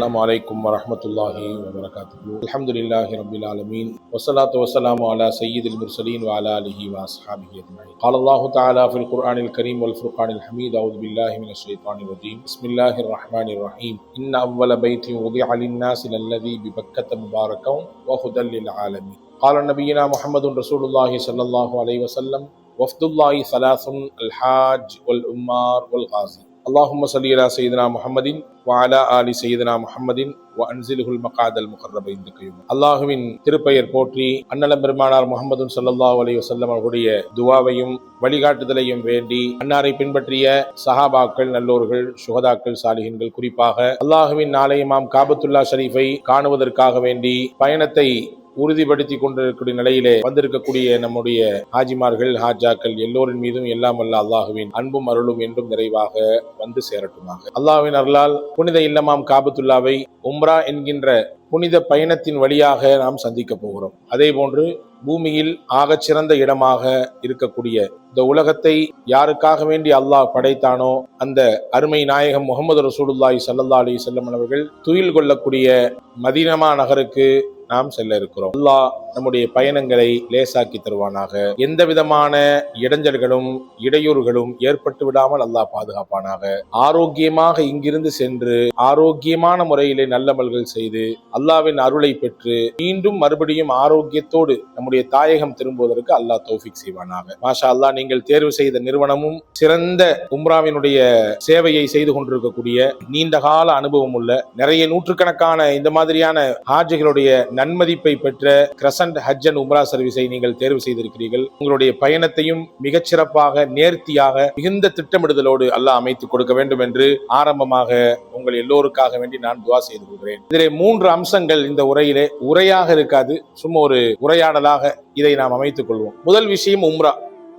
السلام عليكم ورحمة الله وبركاته. الحمد لله رب العالمين والصلاة والسلام على سيد المرسلين وعلى آله وأصحابه أجمعين. قال الله تعالى في القرآن الكريم والفرقان الحميد: أعوذ بالله من الشيطان الرجيم. بسم الله الرحمن الرحيم. إن أول بيت وضع للناس للذي ببكة مباركا وهدى للعالمين. قال نبينا محمد رسول الله صلى الله عليه وسلم: وفد الله ثلاث: الحاج والأمار والغازي. اللهم صل على سيدنا محمد وعلى آل سيدنا محمد وأنزله المقعد المقرب عندك يوم. அல்லாஹுவின் திருப்பெயர் போற்றி அன்னலம் பெருமானார் முஹம்மது ஸல்லல்லாஹு அலைஹி வஸல்லம் அவர்களுடைய துஆவையும் வழிகாட்டுதலையும் வேண்டி அன்னாரை பின்பற்றிய சஹாபாக்கள், நல்லோர்கள், சுஹதாக்கள், சாலிஹீன்கள், குறிப்பாக அல்லாஹுவின் ஆலயமாம் காபத்துல்லா ஷரீஃபை காணுவதற்காக வேண்டி பயணத்தை உறுதிப்படுத்தி கொண்டிருக்கிற நிலையிலே வந்திருக்கக்கூடிய நம்முடைய ஹாஜிமார்கள், ஹாஜாக்கள் எல்லோரின் மீதும் எல்லாம் வல்ல அல்லாஹுவின் அன்பும் அருளும் என்றும் நிறைவாக வந்து சேரட்டுமாக. அல்லாஹுவின் அருளால் புனித இல்லமாம் காபத்துல்லாவை உம்ரா என்கின்ற புனித பயணத்தின் வழியாக நாம் சந்திக்க போகிறோம். அதே போன்று பூமியில் ஆகச்சிறந்த இடமாக இருக்கக்கூடிய இந்த உலகத்தை யாருக்காக வேண்டி அல்லாஹ் படைத்தானோ அந்த அருமை நாயகம் முஹம்மது ரசூலுல்லாஹி ஸல்லல்லாஹு அலைஹி வஸல்லம் அவர்கள் துயில் கொள்ளக்கூடிய மதீனா நகருக்கு நாம் செல்ல இருக்கிறோம். அல்லாஹ் நம்முடைய பயணங்களை லேசாக்கி தருவானாக. எந்த விதமான இடைஞ்சல்களும் இடையூறுகளும் ஏற்பட்டு விடாமல் அல்லாஹ் பாதுகாப்பானாக. ஆரோக்கியமாக இங்கிருந்து சென்று ஆரோக்கியமான முறையிலே நல்லமல்கள் செய்து அல்லாஹ்வின் அருளை பெற்று மீண்டும் மறுபடியும் ஆரோக்கியத்தோடு நம்முடைய தாயகம் திரும்புவதற்கு அல்லாஹ் தௌஃபீக் செய்வானாக. மாஷா அல்லாஹ், நீங்கள் தேர்வு செய்த நிறுவனமும் சிறந்த உம்ராவினுடைய சேவையை செய்து கொண்டிருக்கக்கூடிய நீண்ட கால அனுபவம் உள்ள நிறைய நூற்றுக்கணக்கான இந்த மாதிரியான ஹாஜிகளுடைய நன்மதிப்பை பெற்ற கிரசன்ட் ஹஜ் அண்ட் உம்ரா சர்வீஸை நீங்கள் தேர்வு செய்திருக்கிறீர்கள். உங்களுடைய பயணத்தையும் மிகச்சிறப்பாக, நேர்த்தியாக, மிகுந்த திட்டமிடுதலோடு அல்லாஹ் அமைத்துக் கொடுக்க வேண்டும் என்று ஆரம்பமாக உங்கள் எல்லோருக்காக வேண்டி நான் துஆ செய்து கொள்கிறேன். இதிலே 3 அம்சங்கள் இந்த உரையிலே உரையாக இருக்காது, சும்மா ஒரு உரையாடலாக இதை நாம் அமைத்துக் கொள்வோம். முதல் விஷயம் உம்ரா.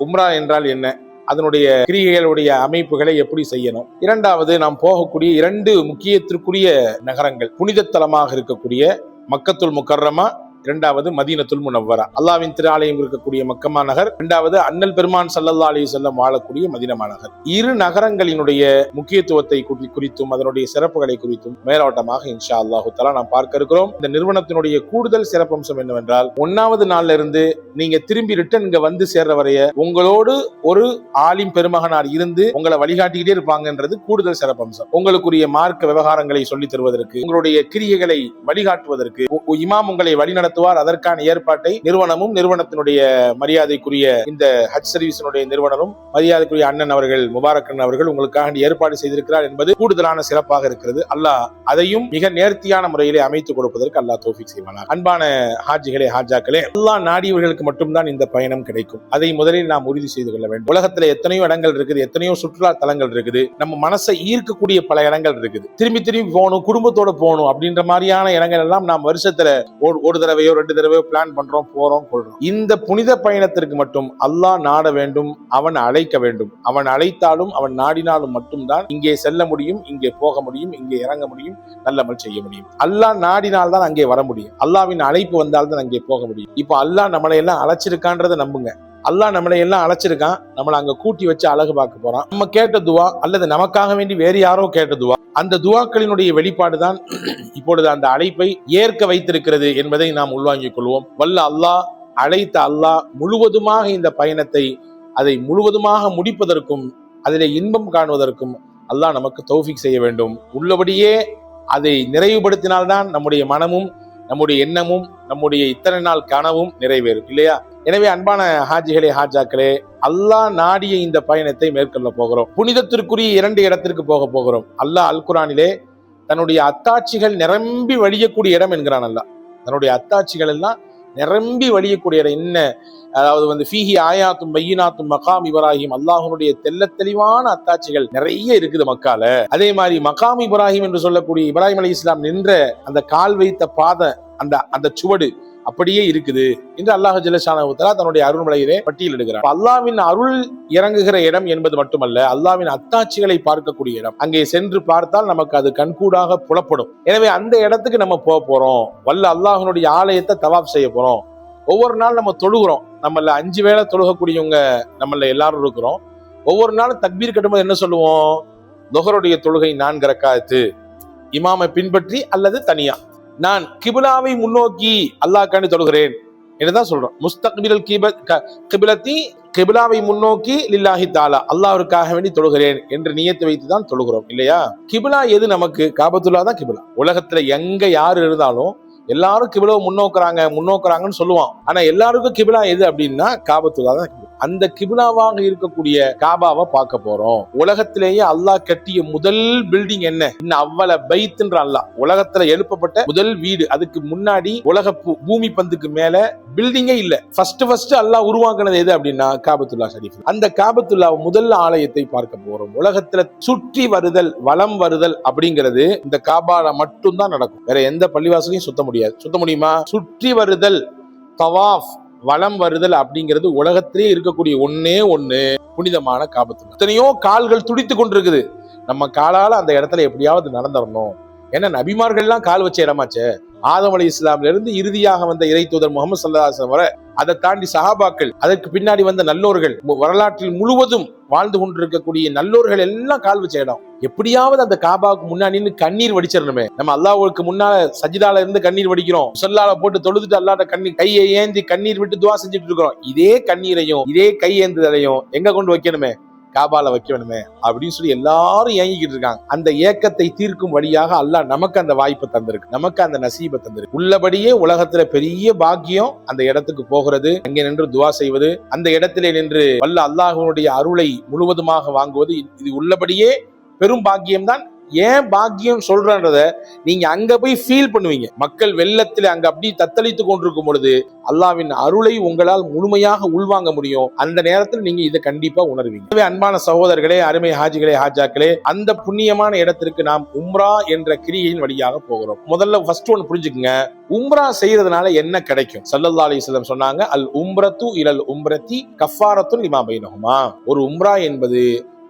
உம்ரா என்றால் என்ன, அதனுடைய கிரியைகளுடைய அமைப்புகளை எப்படி செய்யணும். இரண்டாவது, நாம் போகக்கூடிய 2 முக்கியத்திற்குரிய நகரங்கள், புனிதத்தலமாக இருக்கக்கூடிய மக்கத்துல் முக்கர்ரமா, இரண்டாவது மதீனத்துல் முனவ்வரா. அல்லாஹ்வின் திரு ஆலயம் இருக்கக்கூடிய மக்கமா நகர், இரண்டாவது அண்ணல் பெருமான் ஸல்லல்லாஹு அலைஹி வஸல்லம் வாழக்கூடிய மதீனா நகர். இரு நகரங்களினுடைய முக்கியத்துவத்தை குறித்தும் அதனுடைய சிறப்புகளை குறித்தும் மேலோட்டமாக இன்ஷா அல்லாஹு தஆலா நாம் பார்க்க இருக்கிறோம். இந்த நிறுவனத்தினுடைய கூடுதல் சிறப்பம்சம் என்னவென்றால், 1வது நாள்ல இருந்து நீங்க திரும்பி ரிட்டர்ன் இங்க வந்து சேர்ற வரைய உங்களோடு ஒரு ஆலிம் பெருமகனார் இருந்து உங்களை வழிகாட்டிக்கிட்டே இருப்பாங்கன்றது கூடுதல் சிறப்பம்சம். உங்களுக்குரிய மார்க்க விவகாரங்களை சொல்லித் தருவதற்கு, உங்களுடைய கிரியைகளை வழிகாட்டுவதற்கு இமாம் உங்களை வழிநடத்த அதற்கான ஏற்பாட்டை நிறுவனமும் நிறுவனத்தினுடைய மரியாதைக்குரிய இந்த ஹஜ் சர்வீஸினுடைய நிறுவனரும் மரியாதைக்குரிய அண்ணன் அவர்கள், முபாரக் அண்ணன் அவர்கள் உங்களுக்காக ஏற்பாடு செய்திருக்கிறார் என்பது கூடுதலான சிறப்பாக இருக்கிறது. அல்லாஹ் அதையும் மிக நேர்த்தியான முறையிலே அமைத்துக் கொடுப்பதற்கு அல்லாஹ் தௌஃபீக் செய்வானாக. அன்பான ஹாஜிகளே, ஹாஜாக்களே, அல்லாஹ் நாடியவர்களுக்கு மட்டும்தான் இந்த பயணம் கிடைக்கும். அதை முதலில் நாம் உறுதி செய்து கொள்ள வேண்டும். உலகத்துல எத்தனையோ இடங்கள் இருக்குது, எத்தனையோ சுற்றுலா தலங்கள் இருக்குது, நம்ம மனசை ஈர்க்கக்கூடிய பல இடங்கள் இருக்குது. திரும்பி திரும்பி போகணும், குடும்பத்தோட போகணும் அப்படின்ற மாதிரியான இடங்கள் எல்லாம் நாம் வருஷத்துல ஒரு தடவையோ 2 தடவையோ பிளான் பண்றோம், போறோம், கொள்றோம். இந்த புனித பயணத்திற்கு மட்டும் அல்லாஹ் நாட வேண்டும், அவன் அழைக்க வேண்டும். அவன் அழைத்தாலும் அவன் நாடினாலும் மட்டும்தான் இங்கே செல்ல முடியும், இங்கே போக முடியும், இங்கே இறங்க முடியும், நல்லமல் செய்ய முடியும். அல்லாஹ் நாடினால் தான் அங்கே வர முடியும். அல்லாஹ்வின் அழைப்பு வந்தால் தான் அங்கே போக முடியும். இப்போ அல்லாஹ் நம்மளை எல்லாம் அழைச்சிருக்கான்றதை நம்புங்க. அல்லாஹ் நம்மளை எல்லாம் அழைச்சிருக்கான், நம்மளை அங்க கூட்டி வச்சு அழகு பார்க்க போறான். நம்ம கேட்ட துவா அல்லது நமக்காக வேண்டி வேறு யாரோ கேட்ட துவா, அந்த துவாக்களினுடைய வெளிப்பாடுதான் இப்பொழுது அந்த அழைப்பை ஏற்க வைத்திருக்கிறது என்பதை நாம் உள்வாங்கிக் கொள்வோம். வல்ல அல்லாஹ், அழைத்த அல்லாஹ் முழுவதுமாக இந்த பயணத்தை அதை முழுவதுமாக முடிப்பதற்கும் அதிலே இன்பம் காணுவதற்கும் அல்லாஹ் நமக்கு தௌஃபீக் செய்ய வேண்டும். உள்ளபடியே அதை நிறைவுபடுத்தினால்தான் நம்முடைய மனமும் நம்முடைய எண்ணமும் நம்முடைய இத்தனை நாள் கனவும் நிறைவேறும், இல்லையா? எனவே அன்பான ஹாஜிகளே, ஹாஜாக்களே, அல்லாஹ் நாடிய இந்த பயணத்தை மேற்கொள்ள போகிறோம். புனிதத்திற்குரிய 2 இடத்திற்கு போக போகிறோம். அல்லாஹ் அல் குர்ஆனிலே தன்னுடைய அத்தாட்சிகள் நிரம்பி வழியக்கூடிய இடம் என்கிறான். அல்லாஹ் தன்னுடைய அத்தாட்சிகள் எல்லாம் நிரம்பி வழியக்கூடிய இடம் என்ன, அதாவது ஃபீஹி ஆயாத்தும் பையினாத்தும் மகாம் இப்ராஹிம், அல்லாஹ்வுடைய தெள்ள தெளிவான அத்தாட்சிகள் நிறைய இருக்குது மக்கால. அதே மாதிரி மகாம் இப்ராஹிம் என்று சொல்லக்கூடிய இப்ராஹிம் அலைஹிஸ்ஸலாம் நின்ற அந்த கால் வைத்த பாதை, அந்த சுவடு அப்படியே இருக்குது என்று அல்லாஹ் ஜல்லஷானஹு தஆலா தன்னுடைய அருள்மலையிலே பட்டியலிடுகிறார். அல்லாஹ்வின் அருள் இறங்குகிற இடம் என்பது மட்டுமல்ல, அல்லாஹ்வின் அத்தாட்சிகளை பார்க்கக்கூடிய இடம். அங்கே சென்று பார்த்தால் நமக்கு அது கண்கூடாக புலப்படும். எனவே அந்த இடத்துக்கு நம்ம போறோம். வல்ல அல்லாஹ்வினுடைய ஆலயத்தை தவாப் செய்ய போறோம். ஒவ்வொரு நாள் நம்ம தொழுகிறோம். நம்மள 5 வேளை தொழுகக்கூடியவங்க நம்மள எல்லாரும் இருக்கிறோம். ஒவ்வொரு நாளும் தக்பீர் கட்டும்போது என்ன சொல்லுவோம்? லுஹருடைய தொழுகை 4 ரக்காத்து, இமாமை பின்பற்றி அல்லது தனியா. நான் கிபிலாவை முன்னோக்கி அல்லாஹ்காண்டி தொழுகிறேன் என்றுதான் சொல்றோம். முஸ்தக்பில் கிபிலத்தி, கிபிலாவை முன்னோக்கி லில்லாஹி தஆலா, அல்லாஹ்வுக்காக வேண்டி தொழுகிறேன் என்று நியத்து வைத்து தான் தொழுகிறோம் இல்லையா? கிபிலா எது நமக்கு? காபத்துல்லா தான் கிபிலா. உலகத்துல எங்க யாரு இருந்தாலும் எல்லாரும் கிபிலாவை முன்னோக்குறாங்கன்னு சொல்லுவான். ஆனா எல்லாருக்கும் கிபிலா எது அப்படின்னா காபத்துல்லா தான். அந்த கிபிலாவாக இருக்கக்கூடிய காபாவை பார்க்க போறோம். உலகத்திலேயே அல்லாஹ் கட்டிய முதல் பில்டிங் என்ன? அவ்வள பைத்ன்ற அல்லாஹ் உலகத்துல எழுப்பப்பட்ட முதல் வீடு. அதுக்கு முன்னாடி உலக பூமி பந்துக்கு மேல பில்டிங்கே இல்ல. ஃபர்ஸ்ட் அல்லாஹ் உருவாக்குனது எது அப்படின்னா காபத்துல்லா ஷரீஃப். அந்த காபத்துல்லா முதல் ஆலயத்தை பார்க்க போறோம். உலகத்துல சுற்றி வருதல், வலம் வருதல் அப்படிங்கிறது இந்த காபால மட்டும்தான் நடக்கும். வேற எந்த பள்ளிவாசலையும் சுத்த முடியாது. சுத்த முடியுமா? சுற்றி வருதல், தவாஃப், வலம் வருதல் அப்படிங்கிறது உலகத்திலே இருக்கக்கூடிய ஒன்னே ஒண்ணு புனிதமான காபத்துல்லா. எத்தனையோ கால்கள் துடித்து கொண்டிருக்குது. நம்ம காலால அந்த இடத்துல எப்படியாவது நடந்துடணும். ஏன்னா நபிமார்கள்லாம் கால் வச்ச இடமாச்சே. ஆதம் அலைஹிஸ்ஸலாம்ல இருந்து இறுதியாக வந்த இறை தூதர் முகமது ஸல்லல்லாஹு அலைஹி வஸல்லம் வரை, அதை தாண்டி சஹாபாக்கள், அதற்கு பின்னாடி வந்த நல்லோர்கள், வரலாற்றில் முழுவதும் வாழ்ந்து கொண்டிருக்கக்கூடிய நல்லோர்கள் எல்லாம் கால் வச்ச இடம். எப்படியாவது அந்த காபாவுக்கு முன்னாடி கண்ணீர் வடிச்சிடணுமே. நம்ம அல்லாஹ்வுக்கு முன்னால சஜிதால இருந்து கண்ணீர் வடிக்கிறோம், முஸல்லால போட்டு தொழுதுட்டு அல்லாஹ்ட்ட கண்ணீர் கையை ஏந்தி கண்ணீர் விட்டு துவா செஞ்சுட்டு இருக்கிறோம். இதே கண்ணீரையும் இதே கை ஏந்துதலையும் எங்க கொண்டு வைக்கணுமே? காபால வைக்கணுமே அப்படின்னு சொல்லி எல்லாரும் ஏங்கிக்கிட்டு இருக்காங்க. அந்த ஏக்கத்தை தீர்க்கும் வழியாக அல்லாஹ் நமக்கு அந்த வாய்ப்பை தந்திருக்கு, நமக்கு அந்த நசீபை தந்திருக்கு. உள்ளபடியே உலகத்துல பெரிய பாக்கியம் அந்த இடத்துக்கு போகிறது, அங்கே நின்று துவா செய்வது, அந்த இடத்திலே நின்று வல்ல அல்லாஹ்வுடைய அருளை முழுவதுமாக வாங்குவது. இது உள்ளபடியே பெரும் பாக்கியம்தான். ஏன் பாக்கியம் சொல்றன்றத நீங்க அங்க போய் ஃபீல் பண்ணுவீங்க. மக்கள் வெள்ளத்துல அங்க அப்படி தத்தளித்து கொண்டிருக்கும் பொழுது அல்லாஹ்வின் அருளை உங்களால் முழுமையாக உள்வாங்க முடியும். அந்த நேரத்தில் நீங்க இதை கண்டிப்பா உணர்வீங்க. எனவே அன்பான சகோதரர்களே, அருமை ஹாஜிகளே, ஹாஜாக்களே, அந்த புண்ணியமான இடத்திற்கு நாம் உம்ரா என்ற கிரியையின் வழியாக போகிறோம். முதல்ல ஃபர்ஸ்ட் ஒன்னு புரிஞ்சுக்குங்க. உம்ரா செய்யறதுனால என்ன கிடைக்கும்? ஸல்லல்லாஹு அலைஹி வஸல்லம் சொன்னாங்க, அல் உம்ரத்து இலல் உம்ரத்தி கஃபாரத்துன் லிமா பைனஹுமா. ஒரு உம்ரா என்பது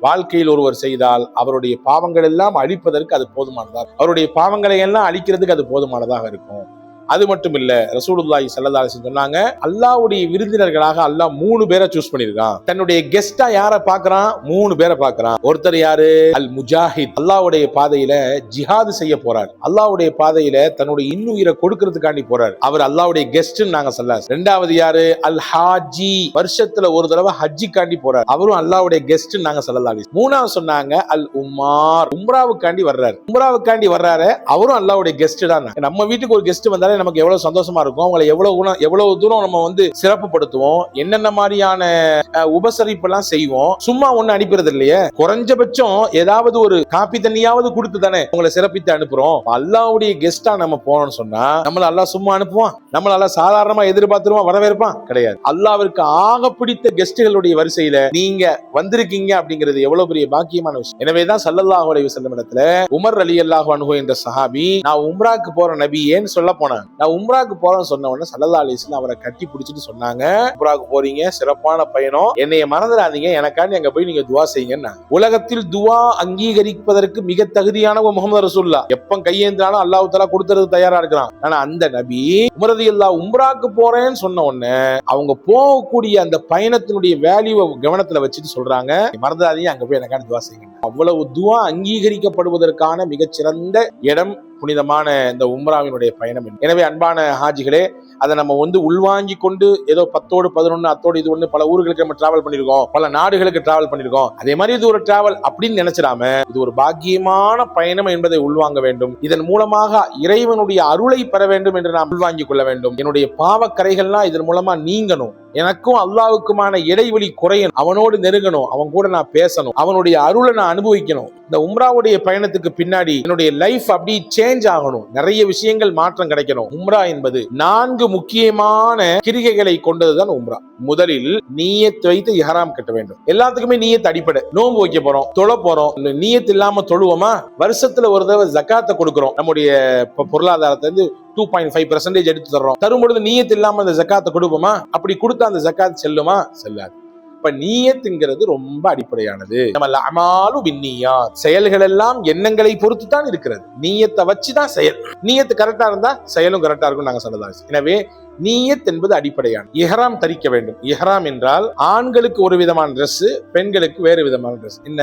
வாழ்க்கையில் ஒருவர் செய்தால் அவருடைய பாவங்கள் எல்லாம் அழிப்பதற்கு அது போதுமானதாக, அவருடைய பாவங்களை எல்லாம் அழிக்கிறதுக்கு அது போதுமானதாக இருக்கும். அது மட்டும் இல்ல, ரசூலுல்லாஹி ஸல்லல்லாஹு அலைஹி வஸல்லம் சொன்னாங்க, அல்லாஹ்வுடைய விருந்தினர்களாக அல்லாஹ் 3 பேரை சூஸ் பண்ணிருக்கான். தன்னுடைய கெஸ்டா யாரை பார்க்கறான்? 3 பேரை பார்க்கறான். ஒருத்தர் யாரு? அல் முஜாஹித், அல்லாஹ்வுடைய பாதையில ஜிஹாது செய்ய போறார். அல்லாஹ்வுடைய பாதையில தன்னுடைய இன்னுயிரை கொடுக்கிறதுக்காண்டி போறார். அவர் அல்லாஹ்வுடைய கெஸ்ட்னு நாங்க சொல்லலாம். ரெண்டாவது யாரு? அல் ஹாஜி, வருஷத்துல ஒரு தடவை ஹஜ்ஜிக்காண்டி போறார். அவரும் அல்லாஹ்வுடைய கெஸ்ட்னு நாங்க சொல்லலாம். மூணாவது சொன்னாங்க அல் உமார், உம்ராவுக்காண்டி வர்றாரு. உம்ராவுக்காண்டி வர்றாரு, அவரும் அல்லாஹ்வுடைய கெஸ்ட் தான். நம்ம வீட்டுக்கு ஒரு கெஸ்ட் வந்தாலே நமக்கு எவ்வளவு சந்தோஷமா இருக்கும். அவங்களை எவ்வளவு தூரம் நம்ம வந்து சிறப்புப்படுத்துவோம், என்னென்ன மாதிரியான உபசரிப்பு எல்லாம் செய்வோம். சும்மா ஒண்ணு அனுப்புறது இல்லையே, குறைஞ்சபட்சம் ஏதாவது ஒரு காப்பி தண்ணியாவது கொடுத்து தானே உங்களை சிறப்பித்து அனுப்புறோம். அல்லாஹ்வுடைய கெஸ்டா நம்ம போனோம்னு சொன்னா நம்மள அல்லாஹ் சும்மா அனுப்புவான்? நம்மள அல்லாஹ் சாதாரணமா எதிர்பார்த்துருவான், வரவேற்பான்? கிடையாது. அல்லாஹ்விற்கு ஆக பிடித்த கெஸ்டுகளுடைய வரிசையில நீங்க வந்திருக்கீங்க அப்படிங்கிறது எவ்வளவு பெரிய பாக்கியமான விஷயம். எனவேதான் ஸல்லல்லாஹு அலைஹி வஸல்லம் இடத்துல உமர் ரலியல்லாஹு அன்ஹு என்ற சஹாபி, நான் உம்ராக்கு போற நபி ஏன்னு சொல்ல போனேன். நான் உம்ராக்கு போறேன்னு சொன்ன உடனே ஸல்லல்லாஹு அலைஹி வஸல்லம் அவரை கட்டி பிடிச்சிட்டு சொன்னாங்க, உம்ராக்கு போறீங்க, சிறப்பான பயணம், என்னைய மறந்துடாதீங்க, எனக்காண்டி அங்க போய் நீங்க துவா செய்யுங்க. உலகத்தில் துவா அங்கீகரிப்பதற்கு மிக தகுதியானவங்க முஹம்மது ரசூலுல்லாஹ். எப்ப கையேந்தினாலும் அல்லாஹ் தஆலா கொடுத்துறது தயாரா இருக்கிறான். ஆனா அந்த நபி உமர் ரலியல்லாஹு உம்ராக்கு போறேன்னு சொன்ன உடனே அவங்க போகக்கூடிய அந்த பயணத்தினுடைய வேல்யூவை கவனத்துல வச்சுட்டு சொல்றாங்க, மறந்துடாதீங்க, அங்க போய் எனக்காண்டி துவா செய்யுங்க. அவ்வளவு துவா அங்கீகரிக்கப்படுவதற்கான மிகச்சிறந்த இடம் புனிதமான இந்த உம்ராவினுடைய பயணம். எனவே அன்பான ஹாஜிகளே, அதை நம்ம வந்து உள்வாங்கி கொண்டு ஏதோ 10ஓடு 11 அத்தோடு இது ஒண்ணு பல ஊர்களுக்கு நம்ம டிராவல் பண்ணிருக்கோம், பல நாடுகளுக்கு டிராவல் பண்ணிருக்கோம், அதே மாதிரி இது ஒரு டிராவல் அப்படின்னு நினைச்சிடாம இது ஒரு பாக்கியமான பயணம் என்பதை உள்வாங்க வேண்டும். இதன் மூலமாக இறைவனுடைய அருளை பெற வேண்டும் என்று நாம் உள்வாங்கிக் கொள்ள வேண்டும். என்னுடைய பாவக்கரைகள்லாம் இதன் மூலமா நீங்கணும், எனக்கும் அல்லாஹ்வுக்குமான இடைவெளி குறையணும், அவனோடு நெருங்கணும், அவன் கூட நான் பேசணும், அவனுடைய அருளை நான் அனுபவிக்கணும். இந்த உம்ராவுடைய பயணத்துக்கு பின்னாடி என்னுடைய லைஃப் அப்படி சேஞ்ச் ஆகணும், நிறைய விஷயங்கள் மாற்றம் கிடைக்கணும். உம்ரா என்பது 4 முக்கியமான கிரிகைகளை கொண்டதுதான் உம்ரா. முதலில் நியத் வைத்து இஹ்ராம் கட்ட வேண்டும். எல்லாத்துக்குமே நியத் அடிப்படை. நோன்பு வைக்க போறோம், தொழ போறோம், நியத் இல்லாம தொழுவோமா? வருஷத்துல ஒரு தடவை ஜகாத்தை கொடுக்கிறோம், நம்முடைய பொருளாதாரத்தை இருந்து 2.5% எடுத்து தர்றோம். தரும்பொழுது நியத் இல்லாம அந்த ஜகாத்தை கொடுப்போமா? அப்படி கொடுத்தா அந்த ஜகாத் செல்லுமா? செல்லாது. இப்ப நியத்துங்கிறது ரொம்ப அடிப்படையானது. நம்ம அமாலு பின்னியாத், செயல்கள் எல்லாம் எண்ணங்களை பொறுத்து தான் இருக்கிறது. நியத்தை வச்சுதான் செயல். நியத்து கரெக்டா இருந்தா செயலும் கரெக்டா இருக்கும் நாங்க சொல்லலாம். எனவே நியத் என்பது அடிப்படையானது. இஹ்ராம் தரிக்க வேண்டும். இஹ்ராம் என்றால் ஆண்களுக்கு ஒரு விதமான ட்ரெஸ், பெண்களுக்கு வேறு விதமான ட்ரெஸ். என்ன?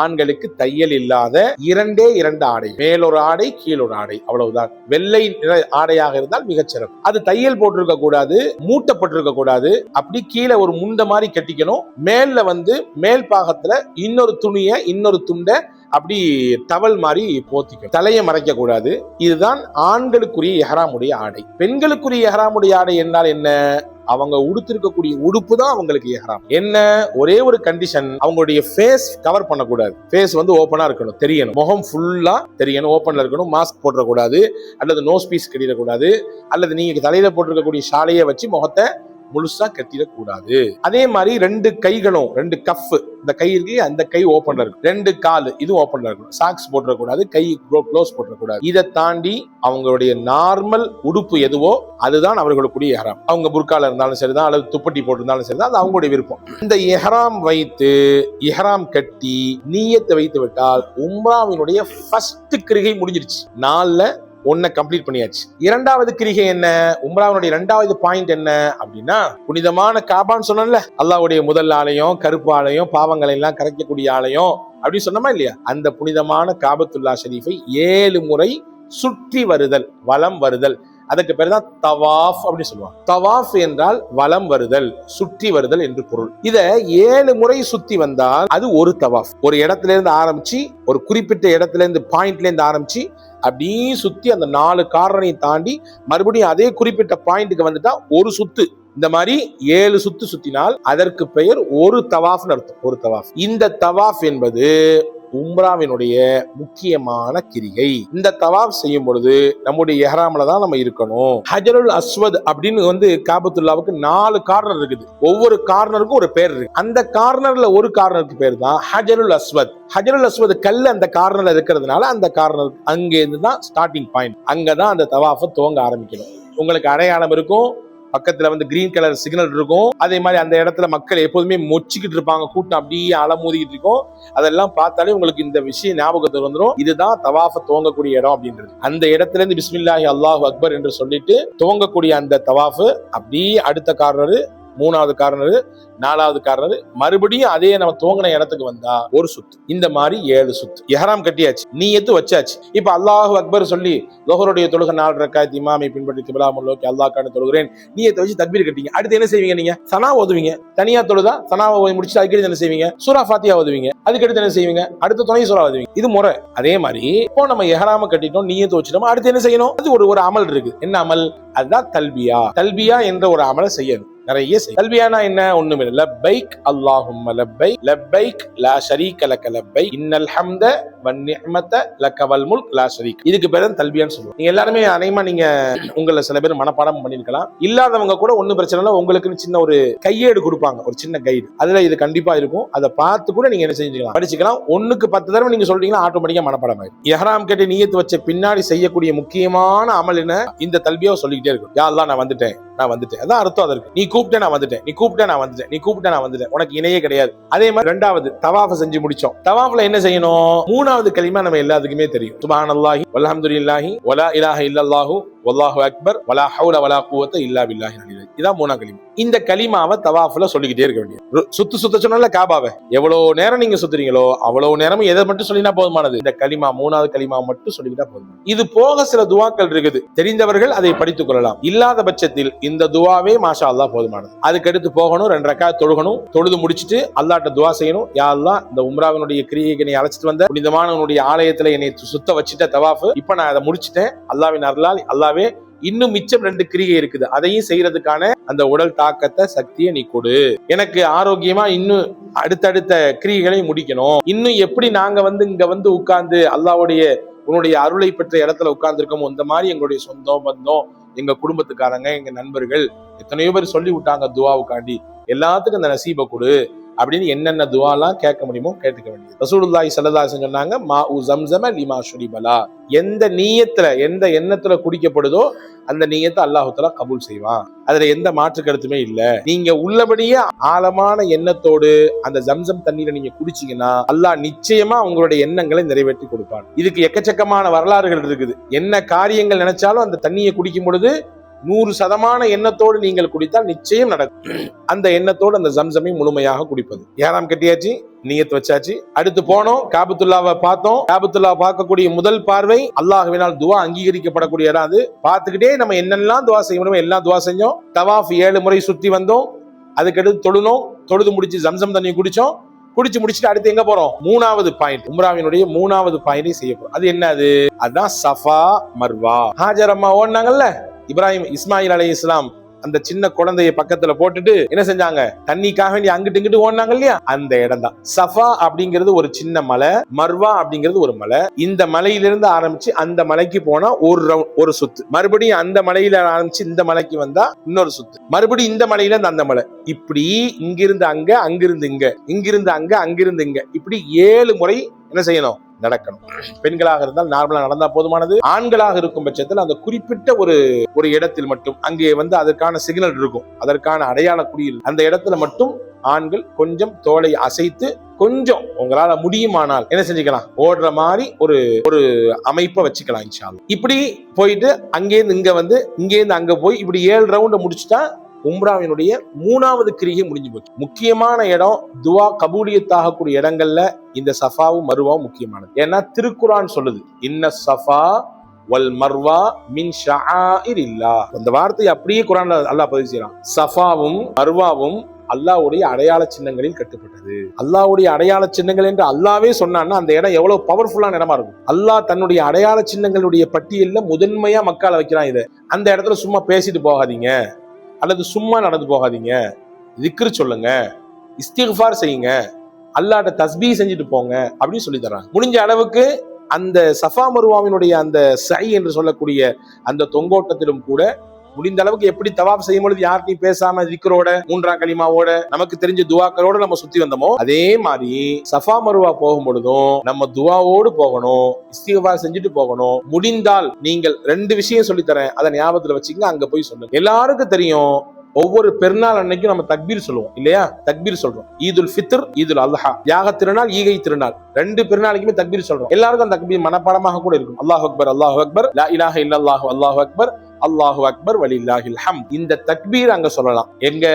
ஆண்களுக்கு தையல் இல்லாத 2 ஆடை, மேலொரு ஆடை கீழொரு ஆடை, அவ்வளவுதான். வெள்ளை நிற ஆடையாக இருந்தால் மிகச்சிறப்பு. அது தையல் போட்டிருக்க கூடாது, மூட்டப்பட்டிருக்க கூடாது. அப்படி கீழே ஒரு முண்ட மாதிரி கட்டிக்கணும். மேல மேல் பாகத்துல இன்னொரு துணியை, இன்னொரு துண்டை அப்படி டவல் மாதிரி போத்திக்கணும். தலையை மறைக்க கூடாது. இதுதான் ஆண்களுக்குரிய இஹ்ராமுடைய ஆடை. பெண்களுக்குரிய இஹ்ராமுடைய ஆடை என்றால் என்ன? அவங்க உடுத்திருக்கக்கூடிய உடுப்பு தான் அவங்களுக்கு இஹ்ராம். என்ன ஒரே ஒரு கண்டிஷன், அவங்களுடைய ஃபேஸ் கவர் பண்ணக்கூடாது. ஃபேஸ் ஓப்பனா இருக்கணும், தெரியணும். முகம் ஃபுல்லா தெரியணும், ஓப்பன்ல இருக்கணும். மாஸ்க் போடக்கூடாது, அல்லது நோஸ் பீஸ் கட்டிடக்கூடாது, அல்லது நீங்க தலையில போட்டிருக்கக்கூடிய ஷாலையை வச்சு முகத்தை முழுசா கட்டிடக்கூடாது. அதே மாதிரி 2 கைகளும், 2 கஃப், இந்த கை இருக்கு, அந்த கை ஓப்பன்ல இருக்கும். 2 கால் இது ஓப்பன்ல இருக்கும். சாக்ஸ் போடக்கூடாது, கை க்ளோஸ் போடக்கூடாது. இதை தாண்டி அவங்களுடைய நார்மல் உடுப்பு எதுவோ அதுதான் அவர்களுக்குரிய இஹ்ராம். அவங்க புர்கால இருந்தாலும் சரிதான், அல்லது துப்பட்டி போட்டிருந்தாலும் சரிதான், அது அவங்களுடைய விருப்பம். இந்த இஹ்ராம் வைத்து, இஹ்ராம் கட்டி நிய்யத்தை வைத்து விட்டால் உம்ராவினுடைய ஃபர்ஸ்ட் கிரிகை முடிஞ்சிருச்சு. 4ல 1 கம்ப்ளீட் பண்ணியாச்சு. 2வது கிரிகை என்ன? உம்ராவுடைய 2வது பாயிண்ட் என்ன அப்படின்னா, புனிதமான காபான்னு சொன்னோம்ல, அல்லாஹ்வுடைய முதல் ஆலயம், கருப்பு ஆலயம், பாவங்களை எல்லாம் கரைக்கக்கூடிய ஆலயம் அப்படி சொன்னோமா இல்லையா? அந்த புனிதமான காபத்துல்லா ஷரீஃபை 7 முறை சுற்றி வருதல், வலம் வருதல். அதுக்கு பேர் தான் தவாஃப் அப்படின்னு சொல்லுவாங்க. தவாஃப் என்றால் வலம் வருதல், சுற்றி வருதல் என்று பொருள். இத 7 முறை சுத்தி வந்தால் அது ஒரு தவாஃப். ஒரு இடத்துல இருந்து ஆரம்பிச்சு, ஒரு குறிப்பிட்ட இடத்துல இருந்து பாயிண்ட்ல இருந்து ஆரம்பிச்சு அப்படியே சுத்தி அந்த 4 கார்னரையும் தாண்டி மறுபடியும் அதே குறிப்பிட்ட பாயிண்ட்டுக்கு வந்துட்டா ஒரு சுத்து. இந்த மாதிரி 7 சுத்து சுத்தினால் அதற்கு பெயர் ஒரு தவாஃப்னு அர்த்தம். ஒரு தவாஃப். இந்த தவாஃப் என்பது உம்ராவினுடைய முக்கியமான கிரிகை. இந்த தவாஃப் செய்யும் பொழுது நம்முடைய இஹ்ராம்ல தான் நம்ம இருக்கணும். ஹஜருல் அஸ்வத் அப்படின்னு காபத்துல்லாவுக்கு 4 கார்னர் இருக்குது. ஒவ்வொரு கார்னருக்கும் ஒரு பேர் இருக்கு. அந்த கார்னர்ல ஒரு கார்னருக்கு பேர் தான் ஹஜருல் அஸ்வத். ஹஜருல் அஸ்வத் கல் அந்த கார்னர்ல இருக்கிறதுனால அந்த கார்னர் அங்கே இருந்து தான் ஸ்டார்டிங் பாயிண்ட். அங்கதான் அந்த தவாஃபை துவங்க ஆரம்பிக்கணும். உங்களுக்கு அடையாளம் இருக்கும், பக்கத்துல கிரீன் கலர் சிக்னல் இருக்கும். அதே மாதிரி அந்த இடத்துல மக்கள் எப்போதுமே மொச்சிக்கிட்டு இருப்பாங்க, கூட்டம் அப்படியே அலமோதிக்கிட்டு இருக்கும். அதெல்லாம் பார்த்தாலே உங்களுக்கு இந்த விஷயம் ஞாபகத்துக்கு வந்துடும். இதுதான் தவாஃபை துவங்கக்கூடிய இடம் அப்படின்றது. அந்த இடத்துல இருந்து பிஸ்மில்லாஹி அல்லாஹு அக்பர் என்று சொல்லிட்டு துவங்கக்கூடிய அந்த தவாஃப் அப்படியே அடுத்த கார்னரு, 3வது கார்னரு, 4வது கார்னர், மறுபடியும் அதே நம்ம துவங்கின இடத்துக்கு வந்தா ஒரு சுத்து. இந்த மாதிரி 7 சுத்து. இஹ்ராம் கட்டியாச்சு, நிய்யத்து வச்சாச்சு. இப்ப அல்லாஹு அக்பர் சொல்லி லுஹருடைய தொழுகை 4 ரக்காத் இமாமை பின்பற்றி கிப்லா முன்னோக்கி அல்லாஹ்க்கான தொழுகிறேன் நிய்யத்தை வச்சு தக்பீர் கட்டிங்க. அடுத்து என்ன செய்வீங்க? நீங்க சனா ஓதுவீங்க. தனியா தொழுதா சனாவை ஓதி முடிச்சு அதுக்கு என்ன செய்வீங்க? சூரா ஃபாத்தியா ஓதுவீங்க. அதுக்கடுத்து என்ன செய்வீங்க? அடுத்து துணை சூரா ஓதுவீங்க. இது முறை. அதே மாதிரி இப்போ நம்ம இஹ்ராம கட்டிட்டோம், நிய்யத்து வச்சிட்டோம், அடுத்து என்ன செய்யணும்? அது ஒரு அமல் இருக்கு. என்ன அமல்? அதுதான் தல்பியா. தல்பியா என்ற ஒரு அமலை செய்யணும். நிறைய தல்பியானா என்ன? ஒண்ணுமில்லை. லப்பைக் அல்லாஹும்ம லப்பைக், லப்பைக் லா ஷரீக லக லப்பைக், இன்னல் ஹம்த வன் நிஅமத லக வல் முல்க் லா ஷரீக். இதுக்கு பேர் தான் தல்பியான்னு சொல்லுவோம். நீங்க எல்லாருமே அனைமா நீங்க உங்கள சில பேர் மனப்பாடம் பண்ணிருக்கலாம். இல்லாதவங்க கூட ஒண்ணும் பிரச்சனை இல்லை, உங்களுக்கு சின்ன ஒரு கையேடு கொடுப்பாங்க, ஒரு சின்ன கைடு. அதுல இது கண்டிப்பா இருக்கும். அதை பார்த்து கூட நீங்க என்ன செஞ்சுக்கலாம், படிச்சுக்கலாம். 1க்கு 10 தடவை நீங்க சொல்றீங்கன்னா ஆட்டோமேட்டிக்கா மனப்பாடம் ஆயிடும். இஹ்ராம் கட்டி நிய்யத்து வச்ச பின்னாடி செய்யக்கூடிய முக்கியமான அமல் என்ன? இந்த தல்பியாவை சொல்லிக்கிட்டே இருக்கும். யா அல்லாஹ் நான் வந்துட்டேன், நான் வந்துட்டேன். அதான் அர்த்தம் அதற்கு. நீ கூப்பிட்டே நான் வந்துட்டேன், நீ கூப்பிட்டே நான் வந்துட்டேன், நீ கூப்பிட்டே நான் வந்துட்டேன், உனக்கு இணையே கிடையாது. அதே மாதிரி 2வது தவாஃப செஞ்சு முடிச்சோம். தவாஃப்ல என்ன செய்யணும்? 3வது கலிமா நம்ம எல்லாத்துக்குமே தெரியும். சுப்ஹானல்லாஹி வல்ஹம்துலில்லாஹி வலா இலாஹ இல்லல்லாஹு வல்லாஹு அக்பர் வலா ஹவுல வலா குவத்த இல்லா பில்லாஹில் அலில். இதான் 3வது கலிமா. இந்த கலிமாவை தவாஃப்ல சொல்லிக்கிட்டே இருக்க வேண்டியது. சுத்த சொன்னல காபாவை எவ்வளவு நேரம் நீங்க சுத்துறீங்களோ அவ்வளவு நேரமும் எதை மட்டும் சொல்லினா போதுமானது? இந்த கலிமா, 3வது கலிமா மட்டும் சொல்லிக்கிட்டா போதுமானது. இது போக சில துவாக்கள் இருக்குது, தெரிந்தவர்கள் அதை படித்துக் கொள்ளலாம். இல்லாத பட்சத்தில் இந்த துவாவே மாஷா அல்லாஹ் போதுமானது. அதுக்கு அடுத்து போகணும், 2 ரக்காத் தொழுகணும். தொழுது முடிச்சுட்டு அல்லாஹ்ட்ட துவா செய்யணும். யா அல்லாஹ், இந்த உம்ராவினுடைய கிரியைக்கு என்னை அழைச்சிட்டு வந்த புனிதமானவனுடைய ஆலயத்துல என்னை சுத்த வச்சுட்ட தவாஃப், இப்ப நான் அதை முடிச்சுட்டேன். அல்லாஹ்வின் அருளால் அல்லாஹ்வே இன்னும் மிச்சம் 2 கிரிகை இருக்குது, அதையும் செய்யறதுக்கான அந்த உடல் தாக்கத்தை, சக்தியை நீ கொடு. எனக்கு ஆரோக்கியமா இன்னும் அடுத்தடுத்த கிரிகைகளை முடிக்கணும். இன்னும் எப்படி நாங்க இங்க உட்கார்ந்து அல்லாஹ்வுடைய உன்னுடைய அருளை பெற்ற இடத்துல உட்கார்ந்து இருக்கோமோ இந்த மாதிரி எங்களுடைய சொந்தம் பந்தம், எங்க குடும்பத்துக்காரங்க, எங்க நண்பர்கள் எத்தனையோ பேர் சொல்லி விட்டாங்க துவாவுக்காண்டி, எல்லாத்துக்கும் அந்த நசீபை கொடு அப்படின்னு என்னென்ன துவாலாம் கேட்க முடியுமோ கேட்டுக்க வேண்டியது. ரசூலுல்லாஹி ஸல்லல்லாஹு அலைஹி வஸல்லம் சொன்னாங்க, மாஉ ஸம்ஸம லிமா ஷுரிபலா. எந்த நியத்துல, எந்த எண்ணத்துல குடிக்கப்படுதோ அந்த நியத்தை அல்லாஹ் தஆலா கபூல் செய்வான். அதுல எந்த மாற்று கருத்துமே இல்ல. நீங்க உள்ளபடியே ஆழமான எண்ணத்தோடு அந்த ஜம்சம் தண்ணீரை நீங்க குடிச்சீங்கன்னா அல்லாஹ் நிச்சயமா உங்களுடைய எண்ணங்களை நிறைவேற்றி கொடுப்பான். இதுக்கு எக்கச்சக்கமான வரலாறுகள் இருக்குது. என்ன காரியங்கள் நினைச்சாலும் அந்த தண்ணியை குடிக்கும் பொழுது 100% எண்ணத்தோடு நீங்கள் குடித்தால் நிச்சயம் நடக்கும். அந்த எண்ணத்தோடு அந்த ஜம்சமை முழுமையாக குடிப்பது. இஹ்ராம் கட்டியாச்சு, நியத் வச்சாச்சு. அடுத்து போனோம், காபத்துல்லாவை பார்த்தோம். காபத்துல்லா பார்க்கக்கூடிய முதல் பார்வை அல்லாஹ்வினால் துவா அங்கீகரிக்கப்படக்கூடிய இடம். அது பார்த்துக்கிட்டே நம்ம என்னெல்லாம் துவா செய்ய முடியுமோ எல்லாம் துவா செஞ்சோம். தவாஃப் 7 முறை சுத்தி வந்தோம். அதுக்கடுத்து தொழுனோம். தொழுது முடிச்சு ஜம்சம் தண்ணி குடிச்சோம். குடிச்சு முடிச்சுட்டு அடுத்து எங்க போறோம்? 3வது பாயிண்ட், உம்ராவினுடைய 3வது பாயிண்டை செய்ய போறோம். அது என்னது? அதுதான் சஃபா மர்வா. ஹாஜர் அம்மா ஓடினாங்கல்ல, இப்ராஹிம் இஸ்மாயில் அலைஹிஸ்ஸலாம் அந்த சின்ன குழந்தைய பக்கத்துல போட்டுட்டு என்ன செஞ்சாங்க? தண்ணிக்காக வேண்டி அங்கிட்டு இங்கிட்டு ஓடினாங்க இல்லையா? அந்த இடம் தான் சஃபா அப்படிங்கிறது. ஒரு சின்ன மலை, மர்வா அப்படிங்கிறது ஒரு மலை. இந்த மலையிலிருந்து ஆரம்பிச்சு அந்த மலைக்கு போனா ஒரு ரவுண்ட், ஒரு சுத்து. மறுபடியும் அந்த மலையில ஆரம்பிச்சு இந்த மலைக்கு வந்தா இன்னொரு சுத்து. மறுபடியும் இந்த மலையில இருந்து அந்த மலை. இப்படி இங்கிருந்து அங்க, அங்கிருந்து இங்க, இங்கிருந்து அங்க, அங்கிருந்து இங்க, இப்படி 7 முறை என்ன செய்யணும்? நடக்கணும். பெண்களாக இருந்தால் நார்மலா நடந்தா போதுமானது. ஆண்களாக இருக்கும் பட்சத்தில் அந்த குறிப்பிட்ட ஒரு இடத்தில் மட்டும், அங்கே வந்து அதற்கான சிக்னல் இருக்கும், அதற்கான அடையாள குறியீடு, அந்த இடத்துல மட்டும் ஆண்கள் கொஞ்சம் தோலை அசைத்து கொஞ்சம் உங்களால முடியுமானால் என்ன செஞ்சுக்கலாம்? ஓடுற மாதிரி ஒரு அமைப்பை வச்சுக்கலாம் இன்ஷா அல்லாஹ். இப்படி போயிட்டு அங்கேருந்து இங்க வந்து, இங்கேருந்து அங்க போய் இப்படி 7 ரவுண்ட் முடிச்சுட்டா உம்ராவினுடைய 3வது கிரியை முடிஞ்சு போச்சு. முக்கியமான இடம், துவா கபூலியத்தாகக்கூடிய இடங்கள்ல இந்த சஃபாவும் மருவாவும் முக்கியமானது. ஏன்னா திருக்குர்ஆன் சொல்லுது, இன்ன சஃபா வல் மர்வா மின் ஷஆஇரில்லாஹ். அந்த வார்த்தையை அப்படியே குர்ஆன்ல அல்லாஹ் பதிவு செய்றான். சஃபாவும் மர்வாவும் அல்லாஹ்வுடைய அடையாள சின்னங்களில் கட்டுப்பட்டது. அல்லாஹ்வுடைய அடையாள சின்னங்கள் என்று அல்லாவே சொன்னான்னா அந்த இடம் எவ்வளவு பவர்ஃபுல்லான இடமா இருக்கும். அல்லாஹ் தன்னுடைய அடையாள சின்னங்களுடைய பட்டியல்ல முதன்மையா மக்களை வைக்கிறான். இதை அந்த இடத்துல சும்மா பேசிட்டு போகாதீங்க, அல்லது சும்மா நடந்து போகாதீங்க. திக்ர் சொல்லுங்க, இஸ்திக்ஃபார் செய்யுங்க, அல்லாஹ்ட்ட தஸ்பீஹ் செஞ்சுட்டு போங்க அப்படின்னு சொல்லி தர்றாங்க. முடிஞ்ச அளவுக்கு அந்த சஃபா மருவாவினுடைய அந்த சை என்று சொல்லக்கூடிய அந்த தொங்கோட்டத்திலும் கூட முடிந்த அளவுக்கு எப்படி தவாப் செய்யும் பொழுது யார்கிட்டையும் பேசாம திக்ரோட 3ஆம் கலிமாவோட நமக்கு தெரிஞ்ச துவாக்களோட நம்ம சுத்தி வந்தோமோ, அதே மாதிரி சஃபா மருவா போகும் பொழுதும் நம்ம துவாவோடு போகணும், இஸ்திக்ஃபார் செஞ்சுட்டு போகணும். முடிந்தால் நீங்கள் 2 விஷயம் சொல்லித்தரேன், அதை ஞாபகத்துல வச்சுங்க, அங்க போய் சொல்லுங்க. எல்லாருக்கும் தெரியும், ஒவ்வொரு பெருநாள் அன்னைக்கும் நம்ம தக்பீர் சொல்லுவோம் இல்லையா? தக்பீர் சொல்றோம். ஈதுல் ஃபித்ர், ஈதுல் அல்ஹா, யாக திருநாள், ஈகை திருநாள், 2 பெருநாளைக்குமே தக்பீர் சொல்றோம். எல்லாருக்கும் அந்த தக்பீர் மனப்பாடமாக கூட இருக்கும். அல்லாஹ் அக்பர், அல்லாஹ் அக்பர், லா இலாஹ இல்லல்லாஹு, அல்லாஹ் அக்பர், அல்லாஹு அக்பர், வலில்லாஹில் ஹம்த். இந்த தக்பீர் அங்க சொல்லலாம். எங்க?